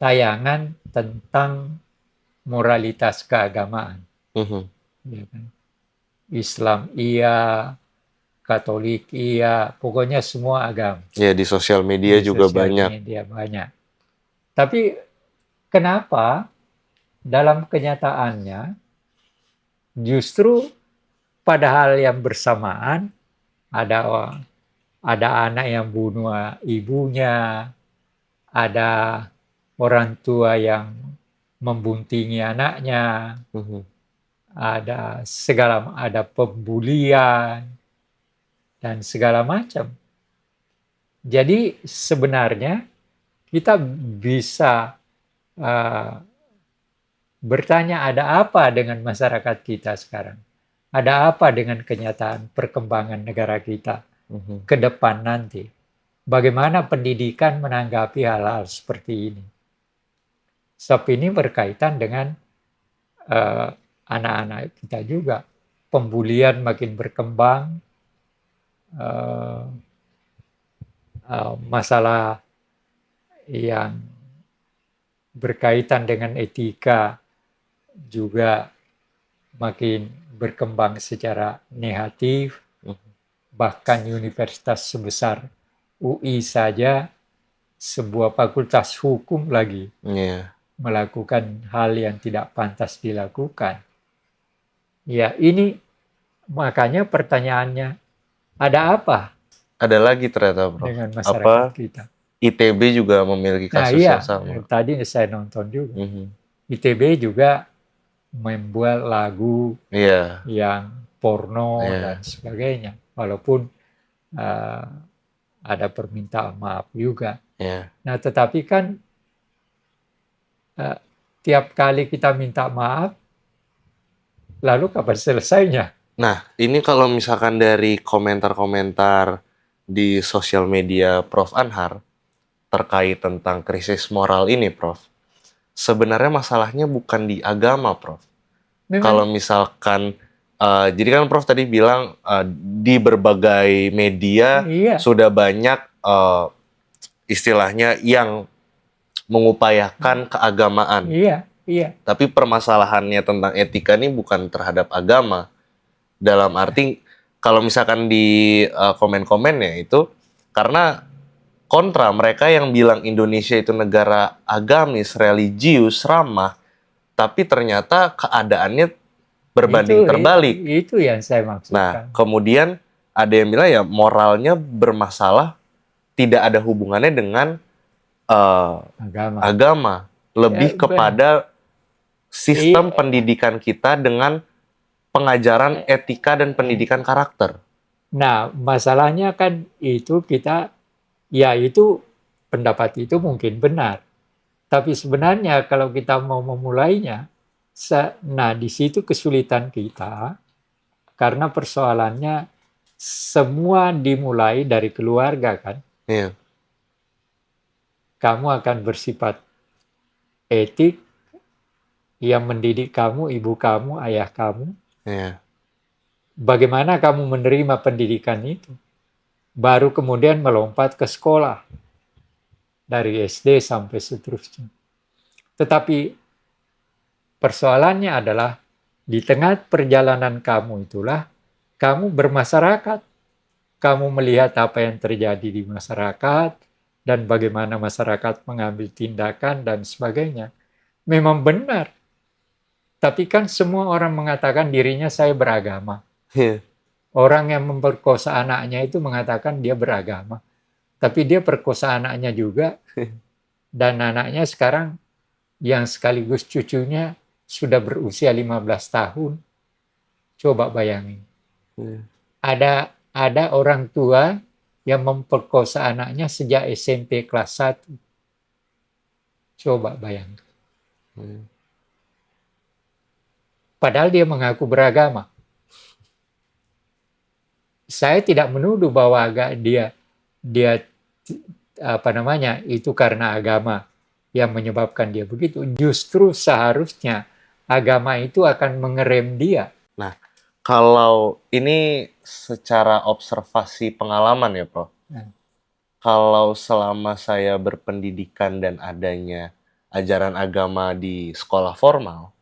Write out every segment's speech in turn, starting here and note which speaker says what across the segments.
Speaker 1: tayangan tentang moralitas keagamaan.
Speaker 2: Mhm.
Speaker 1: Ya kan? Islam iya, Katolik iya, pokoknya semua agama
Speaker 2: Ya, di sosial media
Speaker 1: di
Speaker 2: juga
Speaker 1: sosial
Speaker 2: banyak.
Speaker 1: media banyak. Tapi kenapa dalam kenyataannya justru pada hal yang bersamaan ada ada anak yang bunuh ibunya, ada orang tua yang membuntingi anaknya,
Speaker 2: Mhm.
Speaker 1: ada pembulian dan segala macam. Jadi sebenarnya kita bisa uh, bertanya ada apa dengan masyarakat kita sekarang? Ada apa dengan kenyataan perkembangan negara kita
Speaker 2: Mhm.
Speaker 1: ke depan nanti? Bagaimana pendidikan menanggapi hal-hal seperti ini? Sebab ini berkaitan dengan eh, anak-anak kita juga. Pembulian makin berkembang, eh, masalah yang berkaitan dengan etika juga makin berkembang secara negatif.
Speaker 2: Mhm.
Speaker 1: Bahkan universitas sebesar UI saja, sebuah fakultas hukum lagi
Speaker 2: Iya.
Speaker 1: melakukan hal yang tidak pantas dilakukan. Ya, ini makanya pertanyaannya, ada apa
Speaker 2: Ada lagi ternyata, Prof.
Speaker 1: dengan masyarakat
Speaker 2: Apa,
Speaker 1: kita?
Speaker 2: ITB juga memiliki
Speaker 1: Nah,
Speaker 2: kasus
Speaker 1: iya,
Speaker 2: yang sama.
Speaker 1: tadi saya nonton juga.
Speaker 2: Mhm.
Speaker 1: ITB juga membuat lagu
Speaker 2: Iya,
Speaker 1: yang porno dan
Speaker 2: iya,
Speaker 1: sebagainya. Walaupun uh, ada permintaan maaf juga.
Speaker 2: iya.
Speaker 1: Nah, tetapi kan uh, tiap kali kita minta maaf, lalu kapan selesainya?
Speaker 2: Nah, ini kalau misalkan dari komentar-komentar di sosial media Prof. Anhar terkait tentang krisis moral ini, Prof. Sebenarnya masalahnya bukan di agama, Prof. Kalau
Speaker 1: Memang
Speaker 2: misalkan, jadi kan Prof tadi bilang di berbagai media
Speaker 1: iya,
Speaker 2: sudah banyak istilahnya yang mengupayakan keagamaan.
Speaker 1: iya, iya.
Speaker 2: Tapi permasalahannya tentang etika ini bukan terhadap agama. Dalam arti kalau misalkan di komen-komennya itu karena kontra mereka yang bilang Indonesia itu negara agamis, religius, ramah, tapi ternyata keadaannya
Speaker 1: Itu
Speaker 2: berbanding terbalik.
Speaker 1: itu yang saya
Speaker 2: Nah,
Speaker 1: maksudkan.
Speaker 2: kemudian ada yang bilang ya moralnya bermasalah, tidak ada hubungannya dengan eh,
Speaker 1: Agama.
Speaker 2: agama,
Speaker 1: Ya,
Speaker 2: lebih kepada sistem
Speaker 1: i-
Speaker 2: pendidikan kita dengan pengajaran etika dan pendidikan karakter.
Speaker 1: nah, masalahnya kan itu kita, ya itu pendapat itu mungkin benar. Tapi sebenarnya kalau kita mau memulainya, nah di situ kesulitan kita karena persoalannya semua dimulai dari keluarga kan.
Speaker 2: Iya,
Speaker 1: Kamu akan bersifat etik, yang mendidik kamu, ibu kamu, ayah kamu.
Speaker 2: iya,
Speaker 1: Bagaimana kamu menerima pendidikan itu? Baru kemudian melompat ke sekolah dari SD sampai seterusnya. Tetapi persoalannya adalah di tengah perjalanan kamu itulah kamu bermasyarakat, kamu melihat apa yang terjadi di masyarakat dan bagaimana masyarakat mengambil tindakan dan sebagainya. Memang benar, tapi kan semua orang mengatakan dirinya saya beragama.
Speaker 2: iya,
Speaker 1: Orang yang memperkosa anaknya itu mengatakan dia beragama, tapi dia perkosa anaknya juga dan anaknya sekarang yang sekaligus cucunya sudah berusia 15 tahun. Coba bayangin.
Speaker 2: iya,
Speaker 1: Ada orang tua yang memperkosa anaknya sejak SMP kelas 1. Coba bayangkan.
Speaker 2: iya.
Speaker 1: Padahal dia mengaku beragama. Saya tidak menuduh bahwa dia dia apa namanya itu karena agama yang menyebabkan dia begitu. Justru seharusnya agama itu akan mengerem dia.
Speaker 2: Nah, kalau ini secara observasi pengalaman ya, Prof.
Speaker 1: Nah,
Speaker 2: Kalau selama saya berpendidikan dan adanya ajaran agama di sekolah formal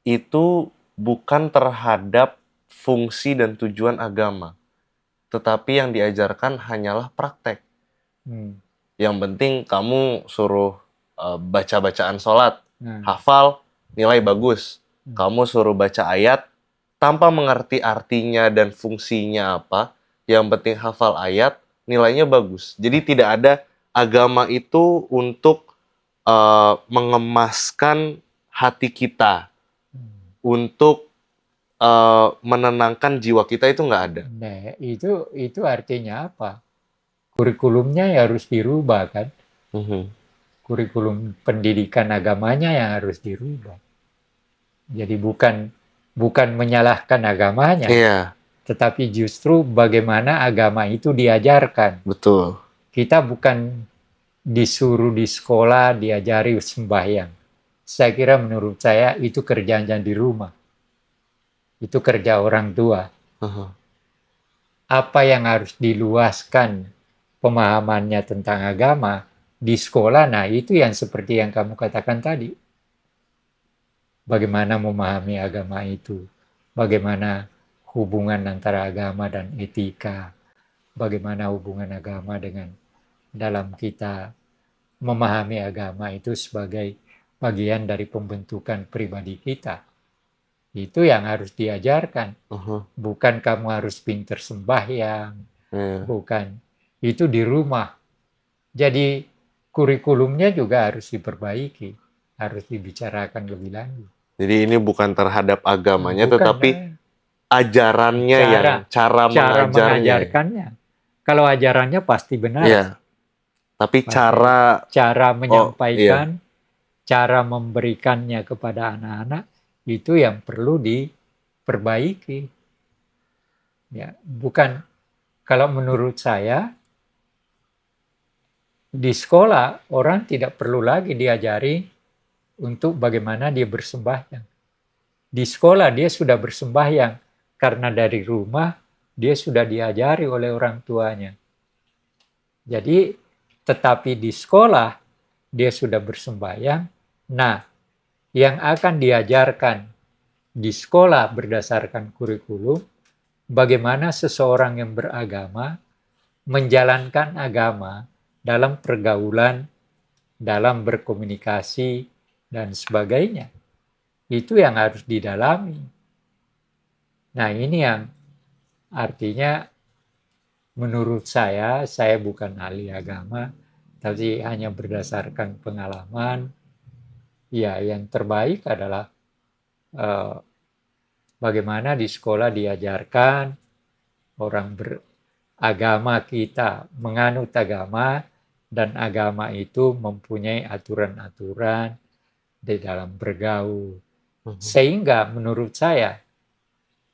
Speaker 2: itu bukan terhadap fungsi dan tujuan agama, tetapi yang diajarkan hanyalah praktek.
Speaker 1: Hmm.
Speaker 2: Yang penting kamu suruh baca-bacaan sholat,
Speaker 1: Nah,
Speaker 2: hafal, nilai bagus.
Speaker 1: Hmm.
Speaker 2: Kamu suruh baca ayat, tanpa mengerti artinya dan fungsinya apa, yang penting hafal ayat, nilainya bagus. Jadi tidak ada agama itu untuk mengemaskan hati kita, untuk menenangkan jiwa kita, itu nggak ada.
Speaker 1: Nah, itu artinya apa? Kurikulumnya ya harus dirubah kan? Kurikulum pendidikan agamanya yang harus dirubah. Jadi bukan menyalahkan agamanya,
Speaker 2: Iya,
Speaker 1: tetapi justru bagaimana agama itu diajarkan.
Speaker 2: betul.
Speaker 1: Kita bukan disuruh di sekolah diajari sembahyang. Saya kira menurut saya itu kerjanya di rumah. Itu kerja orang tua. Apa yang harus diluaskan pemahamannya tentang agama di sekolah, nah itu yang seperti yang kamu katakan tadi. Bagaimana memahami agama itu, bagaimana hubungan antara agama dan etika, bagaimana hubungan agama dengan dalam kita memahami agama itu sebagai bagian dari pembentukan pribadi kita. Itu yang harus diajarkan. Bukan kamu harus pinter sembahyang, bukan. Itu di rumah. Jadi kurikulumnya juga harus diperbaiki, harus dibicarakan lebih lanjut.
Speaker 2: Jadi ini bukan terhadap agamanya,
Speaker 1: Bukan
Speaker 2: tetapi ajarannya, cara mengajarnya.
Speaker 1: mengajarkannya. Kalau ajarannya pasti benar.
Speaker 2: Iya. Tapi
Speaker 1: Pasti. Cara
Speaker 2: iya.
Speaker 1: menyampaikan, cara memberikannya kepada anak-anak itu yang perlu diperbaiki. Ya, bukan, kalau menurut saya di sekolah orang tidak perlu lagi diajari untuk bagaimana dia bersembahyang. Di sekolah dia sudah bersembahyang karena dari rumah dia sudah diajari oleh orang tuanya. Jadi tetapi di sekolah dia sudah bersembahyang. Nah, yang akan diajarkan di sekolah berdasarkan kurikulum, bagaimana seseorang yang beragama menjalankan agama dalam pergaulan, dalam berkomunikasi, dan sebagainya. Itu yang harus didalami. Nah, ini yang artinya menurut saya bukan ahli agama, tapi hanya berdasarkan pengalaman, ya yang terbaik adalah bagaimana di sekolah diajarkan orang beragama kita menganut agama, dan agama itu mempunyai aturan-aturan di dalam bergaul. Sehingga menurut saya,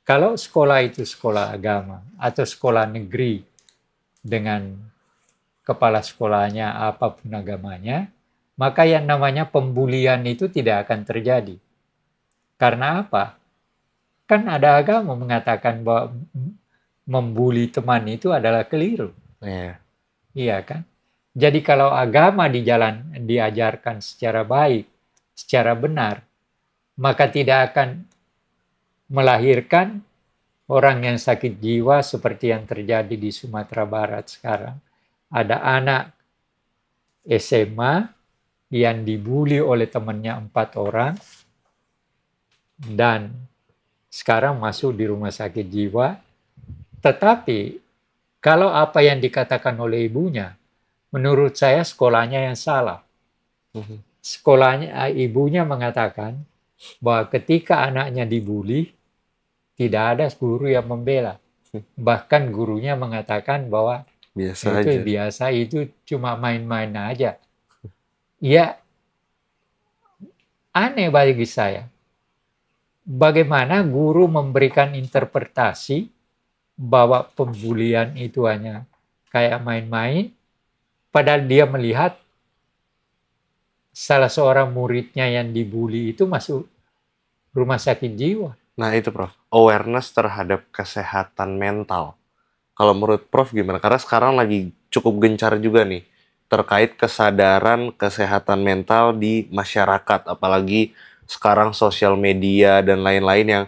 Speaker 1: kalau sekolah itu sekolah agama atau sekolah negeri dengan kepala sekolahnya apapun agamanya, maka yang namanya pembulian itu tidak akan terjadi. Karena apa? Kan ada agama mengatakan bahwa membuli teman itu adalah keliru. Iya kan? Jadi kalau agama diajarkan secara baik, secara benar, maka tidak akan melahirkan orang yang sakit jiwa seperti yang terjadi di Sumatera Barat sekarang. Ada anak SMA yang dibuli oleh temannya 4 orang dan sekarang masuk di rumah sakit jiwa. Tetapi kalau apa yang dikatakan oleh ibunya, menurut saya sekolahnya yang salah. Sekolahnya, ibunya mengatakan bahwa ketika anaknya dibuli, tidak ada guru yang membela. Bahkan gurunya mengatakan bahwa biasa, itu cuma main-main aja. Ya, aneh bagi saya. Bagaimana guru memberikan interpretasi bahwa pembulian itu hanya kayak main-main, padahal dia melihat salah seorang muridnya yang dibuli itu masuk rumah sakit jiwa.
Speaker 2: Nah itu Prof, awareness terhadap kesehatan mental. Kalau menurut Prof gimana? Karena sekarang lagi cukup gencar juga nih terkait kesadaran kesehatan mental di masyarakat, apalagi sekarang sosial media dan lain-lain yang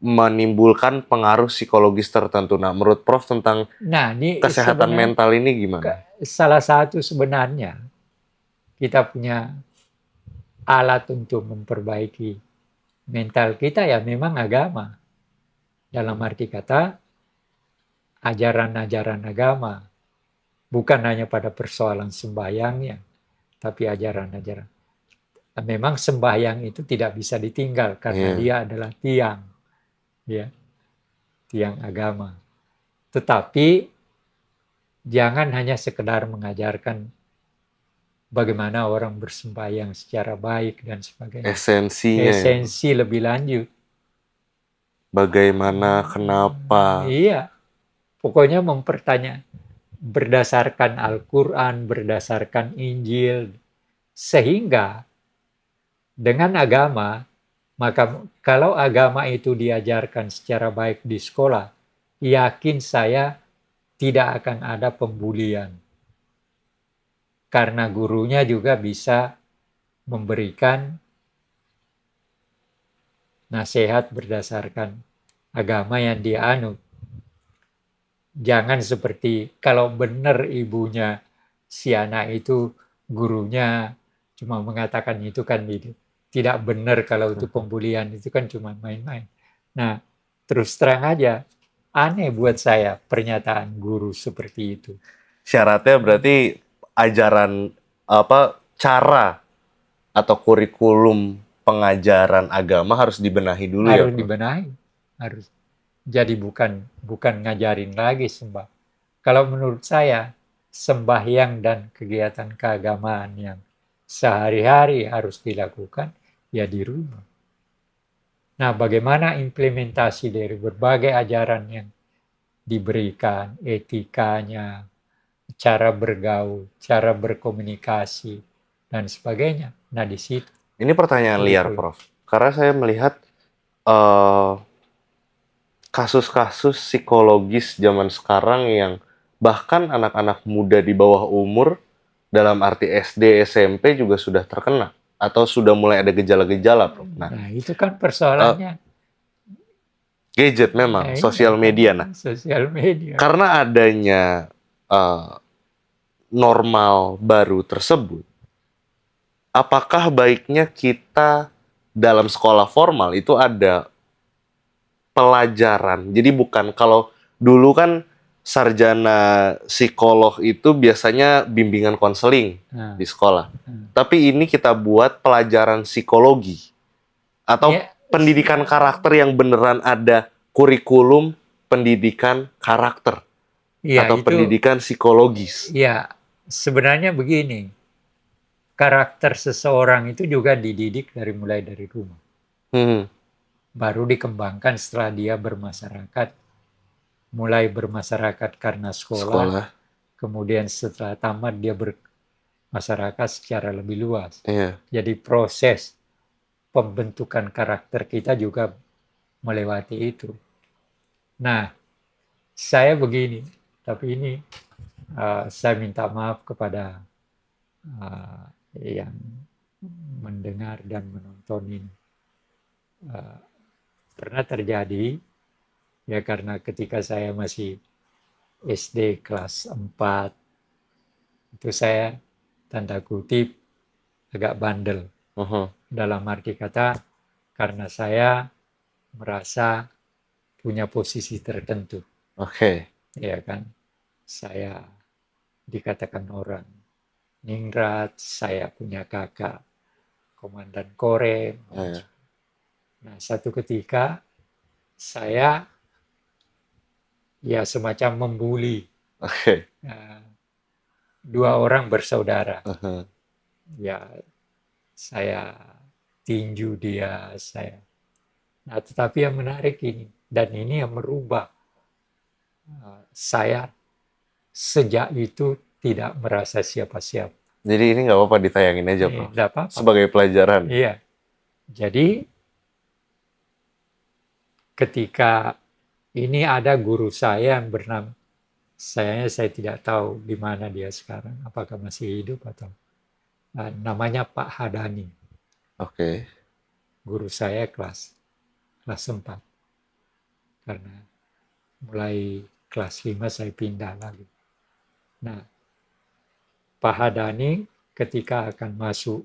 Speaker 2: menimbulkan pengaruh psikologis tertentu. Nah, menurut Prof tentang
Speaker 1: Nah, ini
Speaker 2: kesehatan
Speaker 1: sebenarnya
Speaker 2: mental ini gimana?
Speaker 1: salah satu sebenarnya kita punya alat untuk memperbaiki mental kita ya memang agama. Dalam arti kata ajaran-ajaran agama, bukan hanya pada persoalan sembahyangnya, tapi ajaran-ajaran. Memang sembahyang itu tidak bisa ditinggal karena
Speaker 2: Iya.
Speaker 1: dia adalah tiang, ya, tiang agama. Tetapi jangan hanya sekedar mengajarkan bagaimana orang bersembahyang secara baik dan sebagainya.
Speaker 2: Esensinya ya.
Speaker 1: Esensi lebih lanjut.
Speaker 2: Bagaimana, kenapa.
Speaker 1: Iya, pokoknya mempertanya berdasarkan Al-Quran, berdasarkan Injil, sehingga dengan agama, maka kalau agama itu diajarkan secara baik di sekolah, yakin saya tidak akan ada pembulian. Karena gurunya juga bisa memberikan nasihat berdasarkan agama yang dia anut. Jangan seperti kalau benar ibunya si anak itu gurunya cuma mengatakan itu kan tidak benar kalau itu pembulian itu kan cuma main-main. Nah, terus terang aja aneh buat saya pernyataan guru seperti itu.
Speaker 2: Syaratnya berarti ajaran cara atau kurikulum pengajaran agama harus dibenahi dulu ya,
Speaker 1: Harus
Speaker 2: Prof.
Speaker 1: dibenahi, harus. Jadi bukan ngajarin lagi sembah. Kalau menurut saya sembahyang dan kegiatan keagamaan yang sehari-hari harus dilakukan ya di rumah. Nah, bagaimana implementasi dari berbagai ajaran yang diberikan, etikanya, cara bergaul, cara berkomunikasi, dan sebagainya. Nah, di situ
Speaker 2: Ini pertanyaan liar,
Speaker 1: kurikulum.
Speaker 2: Prof. Karena saya melihat eh, kasus-kasus psikologis zaman sekarang yang bahkan anak-anak muda di bawah umur dalam arti SD, SMP juga sudah terkena atau sudah mulai ada gejala-gejala, Prof. Nah,
Speaker 1: Nah, itu kan
Speaker 2: eh,
Speaker 1: persoalannya.
Speaker 2: gadget memang,
Speaker 1: Nah, iya
Speaker 2: sosial
Speaker 1: kan,
Speaker 2: media. Nah,
Speaker 1: sosial media.
Speaker 2: karena adanya eh, normal baru tersebut, apakah baiknya kita dalam sekolah formal itu ada pelajaran? Jadi bukan kalau dulu kan sarjana psikolog itu biasanya bimbingan konseling
Speaker 1: Nah,
Speaker 2: di sekolah.
Speaker 1: nah.
Speaker 2: Tapi ini kita buat pelajaran psikologi atau
Speaker 1: Ya,
Speaker 2: pendidikan karakter yang beneran ada kurikulum pendidikan karakter
Speaker 1: ya
Speaker 2: atau
Speaker 1: itu
Speaker 2: pendidikan psikologis.
Speaker 1: ya sebenarnya begini. Karakter seseorang itu juga dididik mulai dari rumah.
Speaker 2: Hmm,
Speaker 1: Baru dikembangkan setelah dia bermasyarakat. Mulai bermasyarakat karena sekolah,
Speaker 2: sekolah,
Speaker 1: kemudian setelah tamat dia bermasyarakat secara lebih luas.
Speaker 2: iya.
Speaker 1: Jadi proses pembentukan karakter kita juga melewati itu. Nah, saya begini, tapi ini saya minta maaf kepada yang mendengar dan menonton ini. Pernah terjadi, ya karena ketika saya masih SD kelas 4, itu saya tanda kutip agak bandel.
Speaker 2: Mhm.
Speaker 1: Dalam arti kata, karena saya merasa punya posisi tertentu.
Speaker 2: Oke.
Speaker 1: Ya kan, saya dikatakan orang ningrat, saya punya kakak komandan Korem.
Speaker 2: Iya.
Speaker 1: Nah, satu ketika saya ya semacam membuli
Speaker 2: Oke.
Speaker 1: dua orang bersaudara.
Speaker 2: Mhm.
Speaker 1: Ya, saya tinju dia, saya. Nah, tetapi yang menarik ini, dan ini yang merubah saya sejak itu tidak merasa siapa-siapa.
Speaker 2: Jadi ini nggak apa-apa ditayangin aja, Prof.
Speaker 1: Tidak apa-apa.
Speaker 2: Sebagai pelajaran.
Speaker 1: Iya. Jadi ketika ini ada guru saya yang bernama saya tidak tahu di mana dia sekarang, apakah masih hidup atau namanya Pak Hadani,
Speaker 2: Oke.
Speaker 1: guru saya kelas kelas 4 karena mulai kelas 5 saya pindah lagi. Nah, Pak Hadani ketika akan masuk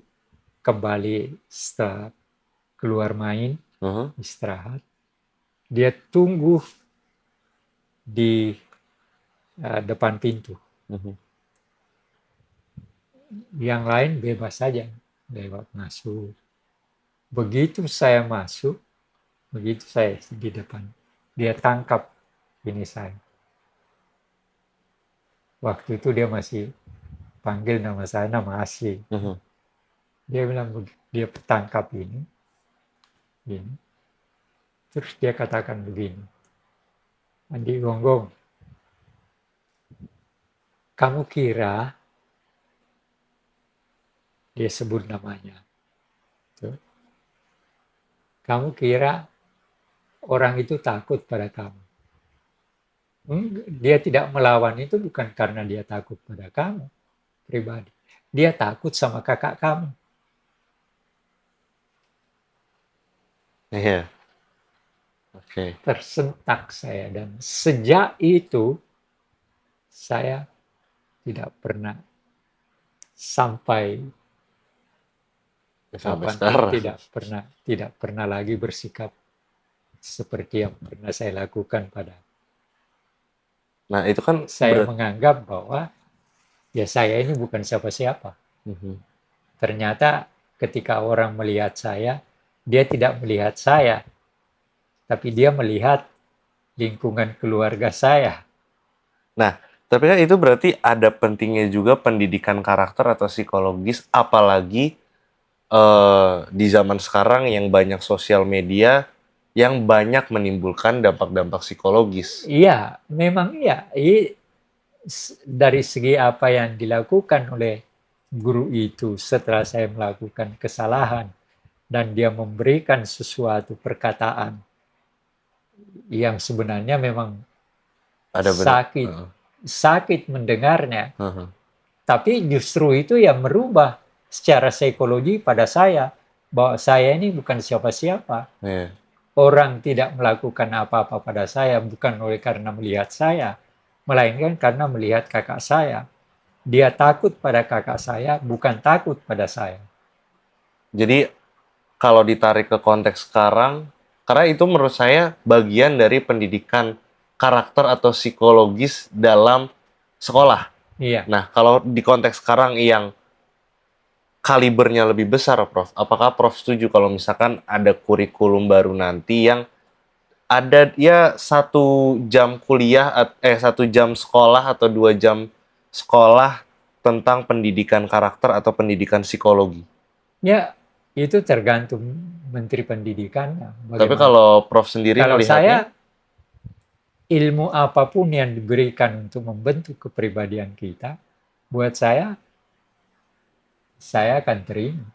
Speaker 1: kembali setelah keluar main,
Speaker 2: Mhm,
Speaker 1: istirahat, dia tunggu di depan pintu.
Speaker 2: mhm.
Speaker 1: Yang lain bebas saja lewat masuk. Begitu saya masuk, begitu saya di depan, dia tangkap ini saya. Waktu itu dia masih panggil nama saya, nama asli.
Speaker 2: Mhm.
Speaker 1: Dia bilang, dia tangkap ini. Terus dia katakan begini, Andi Gonggong, kamu kira, dia sebut namanya, tuh, kamu kira orang itu takut pada kamu. Dia tidak melawan itu bukan karena dia takut pada kamu pribadi. Dia takut sama kakak kamu.
Speaker 2: Iya. Oke.
Speaker 1: Tersentak saya. Dan sejak itu, saya tidak pernah sampai
Speaker 2: Sampai
Speaker 1: kapanpun
Speaker 2: sekarang.
Speaker 1: tidak pernah lagi bersikap seperti yang pernah saya lakukan pada.
Speaker 2: Nah, itu kan
Speaker 1: Saya menganggap bahwa ya saya ini bukan siapa-siapa.
Speaker 2: Mhm.
Speaker 1: Ternyata ketika orang melihat saya, dia tidak melihat saya, tapi dia melihat lingkungan keluarga saya.
Speaker 2: Nah, tapi kan itu berarti ada pentingnya juga pendidikan karakter atau psikologis, apalagi di zaman sekarang yang banyak sosial media yang banyak menimbulkan dampak-dampak psikologis.
Speaker 1: Iya, memang iya. Dari segi apa yang dilakukan oleh guru itu setelah saya melakukan kesalahan dan dia memberikan sesuatu perkataan yang sebenarnya memang
Speaker 2: Ada benar.
Speaker 1: sakit, sakit mendengarnya,
Speaker 2: Heeh.
Speaker 1: tapi justru itu yang merubah secara psikologi pada saya bahwa saya ini bukan siapa-siapa.
Speaker 2: Iya.
Speaker 1: Orang tidak melakukan apa-apa pada saya bukan oleh karena melihat saya, melainkan karena melihat kakak saya. Dia takut pada kakak saya, bukan takut pada saya.
Speaker 2: Jadi kalau ditarik ke konteks sekarang, karena itu menurut saya bagian dari pendidikan karakter atau psikologis dalam sekolah.
Speaker 1: Iya,
Speaker 2: Nah, kalau di konteks sekarang yang kalibernya lebih besar, Prof. Apakah Prof setuju kalau misalkan ada kurikulum baru nanti yang ada ya 1 jam kuliah, 1 jam sekolah atau 2 jam sekolah tentang pendidikan karakter atau pendidikan psikologi?
Speaker 1: ya itu tergantung Menteri Pendidikan
Speaker 2: Tapi
Speaker 1: bagaimana.
Speaker 2: kalau Prof sendiri
Speaker 1: Kalau
Speaker 2: melihatnya,
Speaker 1: saya, ilmu apapun yang diberikan untuk membentuk kepribadian kita, buat saya akan terima.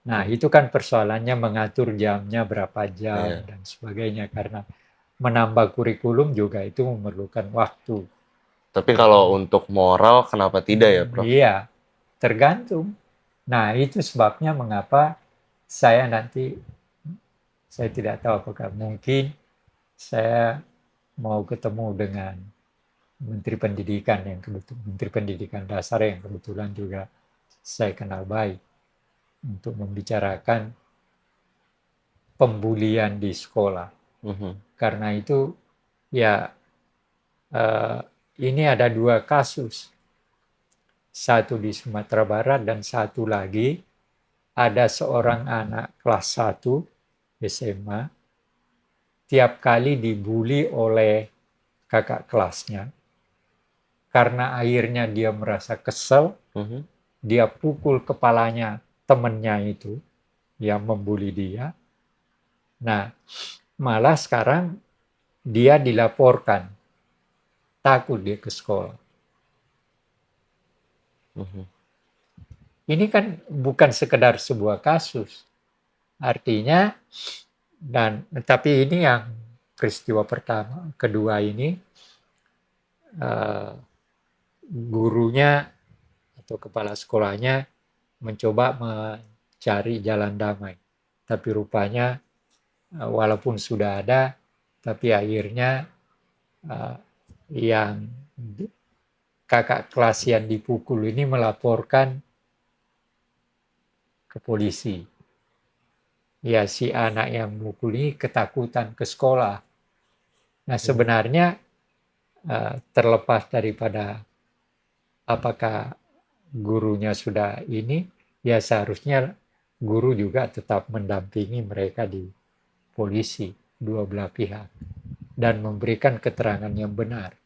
Speaker 1: Nah, itu kan persoalannya mengatur jamnya berapa jam
Speaker 2: iya.
Speaker 1: dan sebagainya. Karena menambah kurikulum juga itu memerlukan waktu.
Speaker 2: Tapi
Speaker 1: Gitu.
Speaker 2: kalau untuk moral, kenapa tidak ya, Prof?
Speaker 1: Iya, tergantung. Nah, itu sebabnya mengapa saya tidak tahu apakah mungkin saya mau ketemu dengan Menteri Pendidikan Menteri Pendidikan Dasar yang kebetulan juga saya kenal baik untuk membicarakan pembulian di sekolah.
Speaker 2: Mhm.
Speaker 1: Karena itu ya eh, ini ada 2 kasus. Satu di Sumatera Barat dan satu lagi ada seorang anak kelas 1 SMA tiap kali dibully oleh kakak kelasnya. Karena akhirnya dia merasa kesel,
Speaker 2: Mhm.
Speaker 1: dia pukul kepalanya temennya itu yang membuli dia. Nah, malah sekarang dia dilaporkan, takut dia ke sekolah.
Speaker 2: Mhm.
Speaker 1: Ini kan bukan sekedar sebuah kasus. Artinya, tapi ini yang peristiwa pertama, kedua ini eh, gurunya atau kepala sekolahnya mencoba mencari jalan damai. Tapi rupanya walaupun sudah ada, tapi akhirnya eh, yang kakak kelas yang dipukul ini melaporkan ke polisi. Ya, si anak yang mukul ini ketakutan ke sekolah. Nah, sebenarnya terlepas daripada apakah gurunya sudah ini, ya seharusnya guru juga tetap mendampingi mereka di polisi, dua belah pihak, dan memberikan keterangan yang benar.